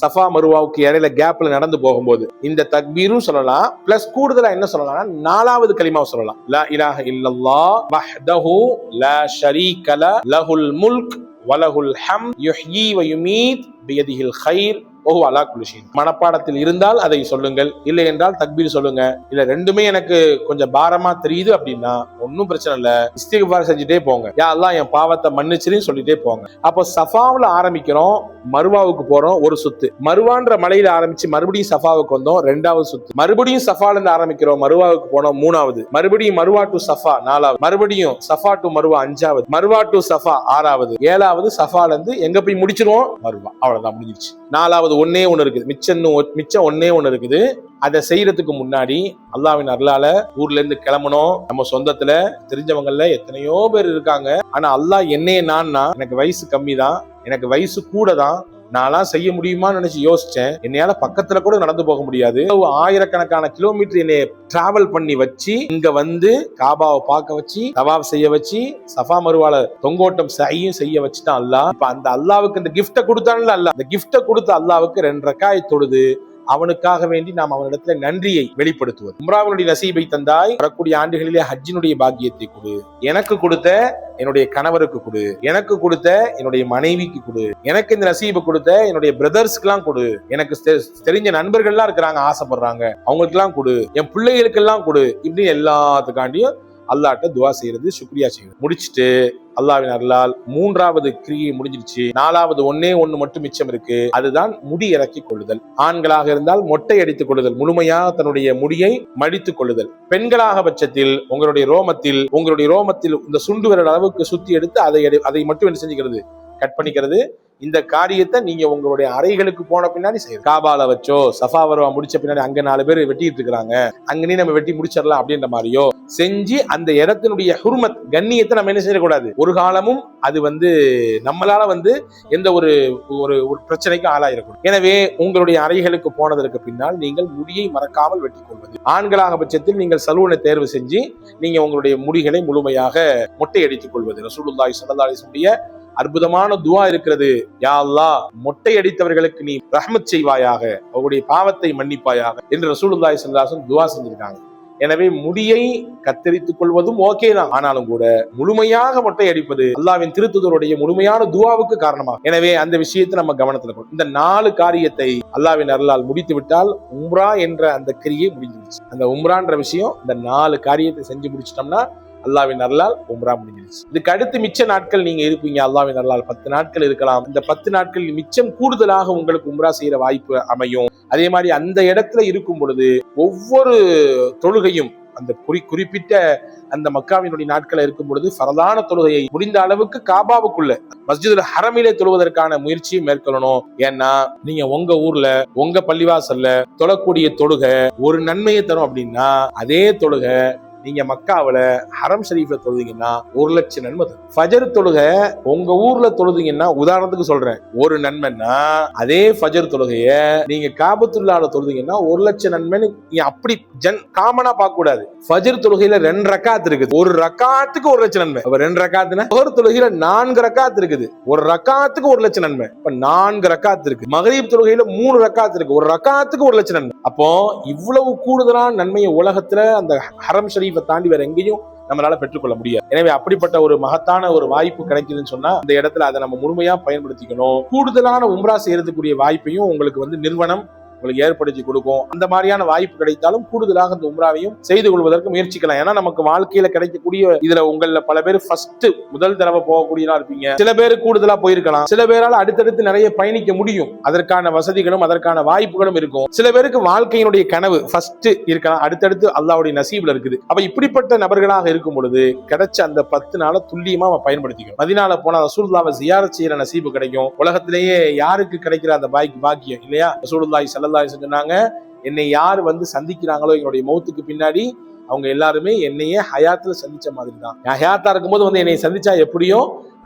சஃபா மருவாவுக்கு இடையில கேப்ல நடந்து போகும்போது இந்த தக்பீரும் சொல்லலாம். பிளஸ் கூடுதலா என்ன சொல்லலாம்? 4வது கலிமாவை சொல்லலாம். லா இலாஹ இல்லல்லாஹ் வஹ்தஹு லா ஷரீக லஹுல் முல்க் வலஹுல் ஹம்த் யுஹ்யி வ யுமீத் பியதிஹில் கைர் வஹுவ அலா குல்லி ஷைஇன். மனப்பாடத்தில் இருந்தால் அதை சொல்லுங்கள், இல்லை என்றால் தக்பீர் சொல்லுங்க. இல்ல 2மே எனக்கு கொஞ்சம் பாரமா தெரியுது அப்படின்னா ஒன்னும் பிரச்சனை இல்ல, இஸ்திக்ஃபார் செஞ்சுட்டே போங்க, யா அல்லாஹ் என் பாவத்தை மன்னிச்சிருன்னு சொல்லிட்டே போங்க. அப்போ சஃபாவுல ஆரம்பிக்கிறோம், மருவாவுக்கு போறோம், ஒரு சுத்து. மருவான்ற மலையில ஆரம்பிச்சு மறுபடியும் சஃபாவுக்கு வந்தோம், 2வது சுத்து. மறுபடியும் சஃபால இருந்து ஆரம்பிக்கிறோம், மருவாவுக்கு போனோம், 3வது. மறுபடியும் மருவா டு சஃபா 4வது. மறுபடியும் சஃபா டு மருவா 5வது. மருவா டு சஃபா 6வது. 7வது சஃபால இருந்து எங்க போய் முடிச்சிருவோம்? மருவா. அவ்வளவுதான், முடிஞ்சிருச்சு. 4வது ஒன்னே ஒண்ணு இருக்குது, மிச்சம் ஒன்னே ஒண்ணு இருக்குது. அதை செய்யறதுக்கு முன்னாடி அல்லாஹ்வின் அருளால ஊர்ல இருந்து கிளம்பணும். நம்ம சொந்தத்துல தெரிஞ்சவங்கல எத்தனையோ பேர் இருக்காங்க. ஆனா அல்லாஹ் என்னைய நான்னா, எனக்கு வயசு கம்மி தான், எனக்கு வயசு கூட தான், நான்லாம் செய்ய முடியுமான்னு நினைச்சு யோசிச்சேன். என்னையால பக்கத்துல கூட நடந்து போக முடியாது. 1000கணக்கான கிலோமீட்டர் என்னைய டிராவல் பண்ணி வச்சு இங்க வந்து காபாவை பார்க்க வச்சு, தவாப் செய்ய வச்சு, சஃபா மருவால தொங்கோட்டம் சையும் செய்ய வச்சுட்டான் அல்லாஹ். இப்ப அந்த அல்லாவுக்கு இந்த கிஃப்ட கொடுத்தான்ல அல்லாஹ், அந்த கிஃப்ட கொடுத்த அல்லாவுக்கு 2 ரக்காயத் தொழுது அவனுக்காக வேண்டி நாம் அவனிடத்துல நன்றியை வெளிப்படுத்துவது. உம்ராவினுடைய நசீபை தந்தாய், வரக்கூடிய ஆண்டுகளிலே ஹஜ்ஜினுடைய பாக்கியத்தை கொடு, எனக்கு கொடுத்த என்னுடைய கணவருக்கு கொடு, எனக்கு கொடுத்த என்னுடைய மனைவிக்கு கொடு, எனக்கு இந்த நசீபை கொடுத்த என்னுடைய பிரதர்ஸ்க்கு எல்லாம் கொடு, எனக்கு தெரிஞ்ச நண்பர்கள் எல்லாம் இருக்கிறாங்க ஆசைப்படுறாங்க அவங்களுக்கு எல்லாம் கொடு, என் பிள்ளைகளுக்கு எல்லாம் கொடு. இப்படி எல்லாத்துக்காண்டியும் அல்லாஹ்ட்ட துவா செய்யறது, சுக்ரியா செய்யறது. முடிச்சுட்டு அல்லாஹ்வின் அருளால் 3வது கிரியை முடிஞ்சிருச்சு. 4வது ஒன்னே ஒண்ணு மட்டும் மிச்சம் இருக்கு. அதுதான் முடி இறக்கி கொள்ளுதல். ஆண்களாக இருந்தால் மொட்டை அடித்துக் கொள்ளுதல், முழுமையாக தன்னுடைய முடியை மடித்துக் கொள்ளுதல். பெண்களாக பட்சத்தில் உங்களுடைய ரோமத்தில் இந்த சுண்டு விரல் அளவுக்கு சுத்தி எடுத்து அதை மட்டும் என்ன செஞ்சுக்கிறது? கட் பண்ணிக்கிறது. இந்த காரியத்தை நீங்க உங்களுடைய அறைகளுக்கு போன பின்னாடி செய்யணும். காபால வச்சோ, சஃபா மருவா முடிச்ச பின்னாடி அங்க 4 பேர் வெட்டிட்டு இருக்காங்க, அங்கனே நம்ம வெட்டி முடிச்சிடலாம் அப்படின்ற மாதிரியோ செஞ்சு அந்த இடத்தினுடைய ஹுர்மத், கண்ணியத்தை நம்ம என்ன செய்யக்கூடாது. ஒரு காலமும் அது நம்மளால எந்த ஒரு பிரச்சனைக்கும் ஆளாயிடக்கூடாது. எனவே உங்களுடைய அறைகளுக்கு போனதற்கு பின்னால் நீங்கள் முடியை மறக்காமல் வெட்டிக் கொள்வது. ஆண்களாக பட்சத்தில் நீங்கள் சலூனை தேர்வு செஞ்சு நீங்க உங்களுடைய முடிகளை முழுமையாக மொட்டை அடித்துக் கொள்வது. ரசூலுல்லாஹி ஸல்லல்லாஹு அலைஹி வஸல்லம் அற்புதமான துவா இருக்கிறது. யா அல்லாஹ், மொட்டை அடித்தவர்களுக்கு நீ ரஹ்மத் செய்வாயாக, அவருடைய பாவத்தை மன்னிப்பாயாக என்று ரசூலுல்லாஹி ஸல்லல்லாஹு அலைஹி வஸல்லம் துவா செஞ்சிருக்காங்க. எனவே முடியை கத்தரித்துக் கொள்வதும் ஓகே தான், ஆனாலும் கூட முழுமையாக மொட்டை அடிப்பது அல்லாஹ்வின் திருத்துதருடைய முழுமையான துவாவுக்கு காரணமாக. எனவே அந்த விஷயத்தை நம்ம கவனத்துல கொள்ளும். இந்த 4 காரியத்தை அல்லாஹ்வின் அருளால் முடித்து விட்டால் உம்ரா என்ற அந்த கிரியை முடிஞ்சிருச்சு. அந்த உம்ரான்ற விஷயம், இந்த 4 காரியத்தை செஞ்சு முடிச்சிட்டோம்னா அல்லாஹ்வின் அருளால் உம்ரா முடிஞ்சிருச்சு. இதுக்கு அடுத்து மிச்ச நாட்கள் நீங்க இருப்பீங்க. அல்லாஹ்வின் அருளால் 10 நாட்கள் இருக்கலாம். இந்த 10 நாட்கள் மிச்சம் கூடுதலாக உங்களுக்கு உம்ரா செய்யற வாய்ப்பு அமையும். அதே மாதிரி அந்த இடத்துல இருக்கும் பொழுது ஒவ்வொரு தொழுகையும் அந்த குறிப்பிட்ட அந்த மக்காவினுடைய நாட்களை இருக்கும் பொழுது ஃபரதான தொழுகையை முடிந்த அளவுக்கு காபாவுக்குள்ள மஸ்ஜிதுல் ஹரமிலே தொழுவதற்கான முயற்சியை மேற்கொள்ளணும். ஏன்னா நீங்க உங்க ஊர்ல உங்க பள்ளிவாசல்ல தொழக்கூடிய தொழுகை ஒரு நன்மையை தரும் அப்படின்னா, அதே தொழுகை நீங்க மக்காவில ஹரம் ஷரீஃப்ல தொழுதீங்கன்னா 1,00,000 நன்மை தரும். ஃபஜர் தொழுகை உங்க ஊர்ல தொழுதீங்கன்னா, உதாரணத்துக்கு சொல்றேன், ஒரு நன்மைன்னா அதே ஃபஜர் தொழுகைய நீங்க காபத்துல்லாஹ்ல தொழுதீங்கன்னா 1,00,000 நன்மைன்னு அப்படி காமனா பார்க்க கூடாது. ஃபஜர் தொழுகையில 2 ரக்காத் இருக்குது, ஒரு ரக்காத்துக்கு 1,00,000 நன்மை. அப்ப 2 ரக்காத்துனா ஒரு தொழுகையில 4 ரக்காத் இருக்குது, ஒரு ரக்காத்துக்கு 1,00,000 நன்மை. இப்ப 4 ரக்காத் இருக்கு. மக்ரிப் தொழுகையில 3 ரக்காத் இருக்கு, ஒரு ரக்காத்துக்கு 1,00,000 நன்மை. அப்போ இவ்வளவு கூடுதலான நன்மையை உலகத்துல அந்த ஹரம் ஷரீஃப் தாண்டி வேற எங்கேயும் நம்மளால பெற்றுக்கொள்ள முடியாது. எனவே அப்படிப்பட்ட ஒரு மகத்தான ஒரு வாய்ப்பு கிடைக்குதுன்னு சொன்னா இந்த இடத்துல அதை நம்ம முழுமையா பயன்படுத்திக்கணும். கூடுதலான உம்ரா செய்யறதுக்குரிய வாய்ப்பையும் உங்களுக்கு நிறுவனம் உங்களுக்கு ஏற்படுத்தி கொடுக்கும். அந்த மாதிரியான வாய்ப்பு கிடைத்தாலும் கூடுதலாக இந்த உம்ராவையும் செய்து கொள்வதற்கு முயற்சிக்கலாம். ஏன்னா நமக்கு வாழ்க்கையில கிடைக்கக்கூடிய இதுல உங்கள பல பேர் முதல் தடவை போகக்கூடியதா இருப்பீங்க, சில பேர் கூடுதலா போயிருக்கலாம், சில பேரால் அடுத்தடுத்து நிறைய பயணிக்க முடியும், அதற்கான வசதிகளும் அதற்கான வாய்ப்புகளும் இருக்கும். சில பேருக்கு வாழ்க்கையினுடைய கனவு இருக்கலாம், அடுத்தடுத்து அல்லாஹ்வுடைய நசீப்ல இருக்குது. அப்ப இப்படிப்பட்ட நபர்களாக இருக்கும் பொழுது கிடைச்ச அந்த 10 நாளை துல்லியமா பயன்படுத்திக்கணும். மதீனால போனா ரசூலுல்லாஹ்வை ஜியாரத் செய்யற நசீபு கிடைக்கும். உலகத்திலேயே யாருக்கு கிடைக்கிற அந்த பாக்கியம் இல்லையா? ரசூலுல்லாஹி ஸல்லல்லாஹு அலைஹி வஸல்லம் சொன்னாங்க, என்னை யார் சந்திக்கிறாங்களோ என்னுடைய மௌத்துக்கு பின்னாடி அவங்க எல்லாருமே என்னையே ஹயாத்துல சந்திச்ச மாதிரி தான். ஹயாத்தா இருக்கும்போது என்னை சந்திச்சா எப்படியோ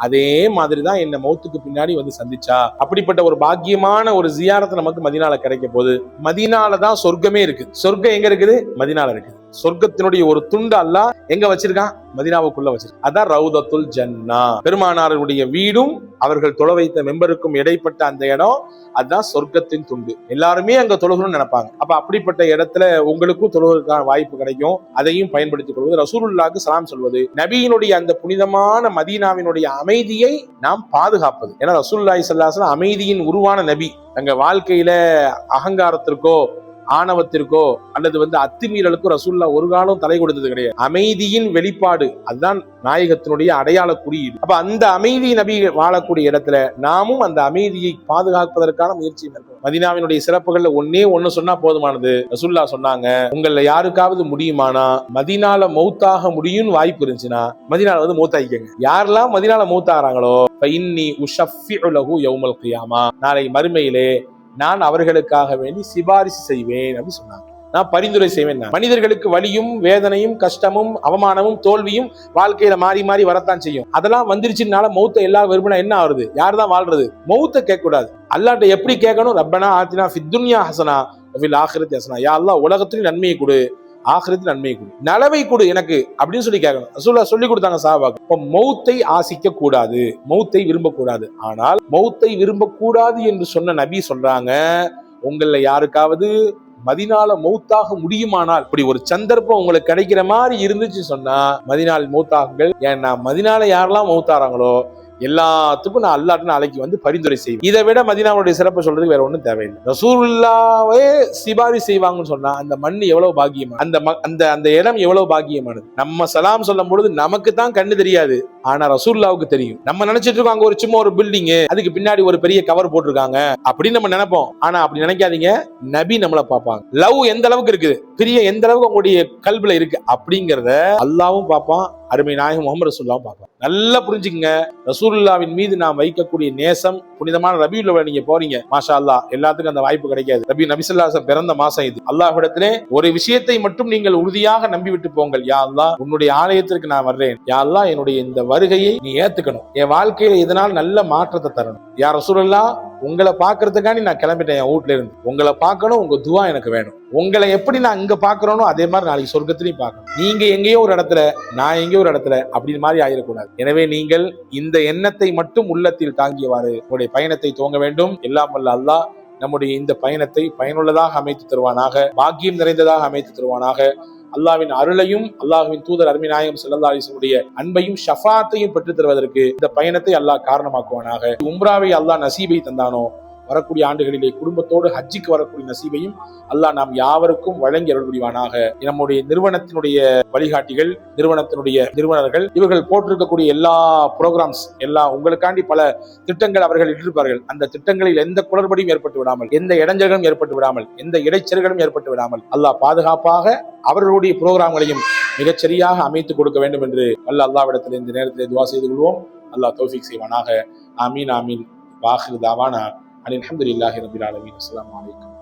அதே மாதிரிதான் என்ன மௌத்துக்கு பின்னாடி சந்திச்சா. அப்படிப்பட்ட ஒரு பாக்கியமான ஒரு ஜியாரத் நமக்கு மதீனால கிடைக்க போகுது. மதீனால தான் சொர்க்கமே இருக்கு. சொர்க்கம் எங்க இருக்குது? மதீனால இருக்குது. சொர்க்கத்தினுடைய ஒரு துண்டு அல்லாஹ் எங்க வச்சிருக்கான்? மதீனாவுக்குள்ள வச்சிருக்கான். அதான் ரவுதத்துல் ஜன்னா. பெருமானாருடைய வீடும் அவர்கள் தொழ வைத்த மெம்பருக்கும் இடைப்பட்ட அந்த இடம், அதுதான் சொர்க்கத்தின் துண்டு. எல்லாருமே அங்க தொழுகணும்னு நினைப்பாங்க. அப்ப அப்படிப்பட்ட இடத்துல உங்களுக்கும் தொழுவதற்கான வாய்ப்பு கிடைக்கும். அதையும் பயன்படுத்திக் கொள்வது, ரசூலுல்லாஹ்க்கு சலாம் சொல்வது, நபியினுடைய அந்த புனிதமான மதீனாவினுடைய அமைதியை நாம் பாதுகாப்பது. ஏன்னா ரசூலுல்லாஹி ஸல்லல்லாஹு அலைஹி வஸல்லம் அமைதியின் உருவான நபி. அங்க வாழ்க்கையில அகங்காரத்திற்கோ ஆணவத்திற்கோ அல்லது அத்துமீறலுக்கோ ரசூலுல்லாஹ் ஒரு காலம் தலை கொடுத்தது கிடையாது. அமைதியின் வெளிப்பாடு, அதுதான் நாயகத்தினுடைய அடையாள குறியீடு. அப்ப அந்த அமைதி நபி வாழக்கூடிய இடத்துல நாமும் அந்த அமைதியை பாதுகாப்பதற்கான முயற்சி மேற்கொள்ளும். மதீனாவினுடைய சிறப்புகள்ல ஒண்ணு சொன்னா போதுமானது. ரசூலுல்லாஹ் சொன்னாங்க, உங்கள யாருக்காவது முடியுமானா மதீனால மௌத்தாக முடியும்னு வாய்ப்பு இருந்துச்சுன்னா மதீனால மௌத்தாயிக்கங்க. யாரெல்லாம் மதீனால மௌத்தாகிறாங்களோ ஃபஇன்னி உஷஃபிஉ லஹு யௌமல் கியாமா, நாளை மறுமையிலே நான் அவர்களுக்காக வேண்டி சிபாரிசு செய்வேன் அப்படின்னு சொன்னாங்க. நான் பரிந்துரை செய்வேன். மனிதர்களுக்கு வலியும் வேதனையும் கஷ்டமும் அவமானமும் தோல்வியும் வாழ்க்கையில மாறி மாறி வரத்தான் செய்யும். அதெல்லாம் வந்துருச்சுனால மௌத்த எல்லாரும் விரும்பினா என்ன ஆகுது? யாருதான் வாழ்றது? மௌத்த கேட்க கூடாது. அல்லாஹ்ட்ட எப்படி கேட்கணும்? ரப்பனா ஆத்தினா ஃபித் துன்யா ஹஸனா வஃபில் ஆখিরাতি ஹஸனா. யா அல்லாஹ், உலகத்திலும் நன்மையை கொடு, ஆখিরাத்தில் நன்மையை கொடு, நலவை கொடு எனக்கு அப்படின்னு சொல்லி கேட்கணும். ரசூலுல்லாஹ் சொல்லி கொடுத்தாங்க சஹாபாக்கு. இப்ப மௌத்தை ஆசிக்க கூடாது, மௌத்தை விரும்பக்கூடாது. ஆனால் மௌத்தை விரும்பக்கூடாது என்று சொன்ன நபி சொல்றாங்க, உங்கள யாருக்காவது மதீனால மௌத்தாக முடியுமானால், இப்படி ஒரு சந்தர்ப்பம் உங்களுக்கு கிடைக்கிற மாதிரி இருந்துச்சு சொன்னா மதீனால மௌத்தாகுங்கள். ஏன்னா மதீனால யாரெல்லாம் மௌத்தாறாங்களோ எல்லாத்துக்கும் நான் அல்லாஹ்ட்ட நாளைக்கு பரிந்துரை செய்வேன். இதை விட மதீனாவுடைய சிறப்பை சொல்றதுக்கு வேற ஒண்ணும் தேவையில்லை. ரசூலுல்லாஹ்வே சிபாரி செய்வாங்கன்னு சொன்னா அந்த மண் எவ்வளவு பாக்கியமா, அந்த இடம் எவ்வளவு பாக்கியமானது. நம்ம சலாம் சொல்லும் பொழுது நமக்கு தான் கண்ணு தெரியாது, ஆனா ரசூலுல்லாஹ்வுக்கு தெரியும். நம்ம நினைச்சிட்டு இருக்கோம் அங்க ஒரு சும்மா ஒரு பில்டிங், அதுக்கு பின்னாடி ஒரு பெரிய கவர் போட்டிருக்காங்க அப்படின்னு நம்ம நினைப்போம். ஆனா அப்படி நினைக்காதீங்க. நபி நம்மளை பார்ப்பாங்க. லவ் எந்த அளவுக்கு இருக்குது, பிரிய எந்த அளவுக்கு உங்களுடைய கல்வில இருக்கு அப்படிங்கறத அல்லாஹ்வும் பார்ப்பான், அருமை நாயகம் முஹம்மது ரசூலுல்லாஹ் பார்ப்பாங்க. நல்லா புரிஞ்சுக்கங்க, ரசூலுல்லாஹ்வின் மீது நாம் வைக்கக்கூடிய நேசம். புனிதமான ரபியுல் அவ்வல் நீங்க போறீங்க, மாஷா அல்லாஹ், எல்லாத்துக்கும் அந்த வாய்ப்பு கிடைக்காது. நபி ஸல்லல்லாஹு அலைஹி வஸல்லம் பிறந்த மாசம் இது. அல்லாஹ்விடத்திலே ஒரு விஷயத்தை மட்டும் நீங்கள் உறுதியாக நம்பிவிட்டு போங்கள். யா அல்லாஹ், உன்னுடைய ஆலயத்திற்கு நான் வர்றேன். யா அல்லாஹ், என்னுடைய இந்த வருகையை நீ ஏத்துக்கணும். என் வாழ்க்கையில இதனால் நல்ல மாற்றத்தை தரணும். யா ரசூலுல்லாஹ், உங்களை பார்க்கறதுக்காண்டி நான் கிளம்பிட்டேன் என் வீட்டுல இருந்து. உங்களை பார்க்கணும், உங்க துவா எனக்கு வேணும். உங்களை எப்படி நான் இங்க பாக்குறேனோ அதே மாதிரி நாளைக்கு சொர்க்கத்திலையும் பார்க்கணும். நீங்க எங்கேயோ ஒரு இடத்துல, நான் எங்கேயோ ஒரு இடத்துல அப்படி மாதிரி ஆயிடக்கூடாது. எனவே நீங்கள் இந்த எண்ணத்தை மட்டும் உள்ளத்தில் தாங்கியவாறு உங்களுடைய பயணத்தை துவங்க வேண்டும். எல்லாம் வல்ல அல்லாஹ் நம்முடைய இந்த பயணத்தை பயனுள்ளதாக அமைத்து தருவானாக, பாக்கியம் நிறைந்ததாக அமைத்து தருவானாக. அல்லாஹ்வின் அருளையும் அல்லாஹ்வின் தூதர் அருமை நாயகம் ஸல்லல்லாஹு அலைஹி வஸல்லம் அன்பையும் ஷஃபாத்தையும் பெற்றுத் தருவதற்கு இந்த பயணத்தை அல்லாஹ் காரணமாக்குவானாக. உம்ராவை அல்லாஹ் நசீபை தந்தானோ, வரக்கூடிய ஆண்டுகளிலே குடும்பத்தோடு ஹஜ்ஜிக்கு வரக்கூடிய நசீபையும் அல்லாஹ் நாம் யாவருக்கும் வழங்கி அருள் புரிவானாக. நம்முடைய நிறுவனத்தினுடைய வழிகாட்டிகள், நிறுவனர்கள், இவர்கள் போட்டிருக்கக்கூடிய எல்லா ப்ரோக்ராம்ஸ் எல்லாம் உங்களுக்காண்டி பல திட்டங்கள் அவர்கள் இட்டிருப்பார்கள். அந்த திட்டங்களில் எந்த குளறுபடியும் ஏற்பட்டு விடாமல், எந்த இடைஞ்சல்களும் ஏற்பட்டு விடாமல், எந்த இடைச்சல்களும் ஏற்பட்டு விடாமல் அல்லாஹ் பாதுகாப்பாக அவர்களுடைய புரோகிராம்களையும் மிகச்சரியாக அமைத்துக் கொடுக்க வேண்டும் என்று அல்லாஹ்விடத்தில் இந்த நேரத்தில் துவா செய்து கொள்வோம். அல்லாஹ் தௌஃபீக் செய்வானாக. ஆமீன் ஆமீன். வாஹிர் தாவானா அல்ஹம்துலில்லாஹி ரப்பில் ஆலமீன். அஸ்ஸலாமு அலைக்கும்.